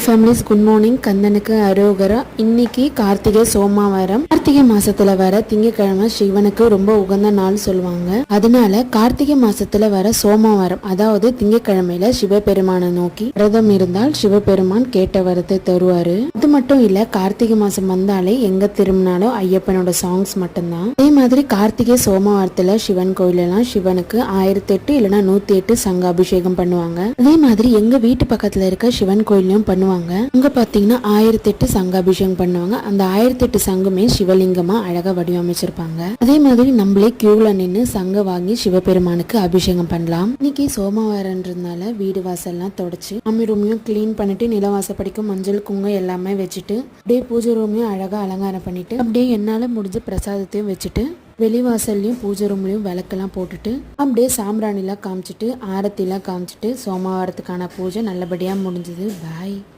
Families, good morning. கந்தனுக்கு அரோகரா. இன்னைக்கு கார்த்திகை சோமவாரம். கார்த்திகை மாசத்துல வர திங்கக்கிழமை சிவனுக்கு ரொம்ப உகந்த நாள் சொல்லுவாங்க. அதனால கார்த்திகை மாசத்துல வர சோமவாரம், அதாவது திங்கக்கிழமையில சிவபெருமானை நோக்கி விரதம் இருந்தால் சிவபெருமான் கேட்ட வரத்தை தருவாரு. அது மட்டும் இல்ல, கார்த்திகை மாசம் வந்தாலே எங்க திரும்பினாலும் ஐயப்பனோட சாங்ஸ் மட்டும்தான். அதே மாதிரி கார்த்திகை சோமவாரத்துல சிவன் கோயிலெல்லாம் சிவனுக்கு 1008 இல்லைன்னா 108 சங்க அபிஷேகம் பண்ணுவாங்க. அதே மாதிரி எங்க வீட்டு பக்கத்துல இருக்க சிவன் கோயிலையும் பண்ணுவாங்க. அங்க பாத்தீங்கன்னா 1008 சங்க அபிஷேகம் பண்ணுவாங்க. அந்த 1008 சங்குமே சிவலிங்கமா அழகா வடிவமைச்சிருப்பாங்க. அதே மாதிரி நம்மளே கியூல நின்று சங்க வாங்கி சிவபெருமானுக்கு அபிஷேகம் பண்ணலாம். இன்னைக்கு சோமவாரன்றதுனால வீடு வாசல்லாம் தொடச்சு அம்மி ரூமையும் கிளீன் பண்ணிட்டு நிலவாசப்படிக்கும் மஞ்சள் குங்குமம் எல்லாமே வச்சுட்டு அப்படியே பூஜை ரூமையும் அழகா அலங்காரம் பண்ணிட்டு அப்படியே என்னால முடிஞ்ச பிரசாதத்தையும் வச்சுட்டு வெளிவாசல்லையும் பூஜை ரூம்லையும் விளக்கெல்லாம் போட்டுட்டு அப்படியே சாம்பிராணிலாம் காமிச்சிட்டு ஆரத்திலாம் காமிச்சிட்டு சோமவாரத்துக்கான பூஜை நல்லபடியாக முடிஞ்சது. பாய்.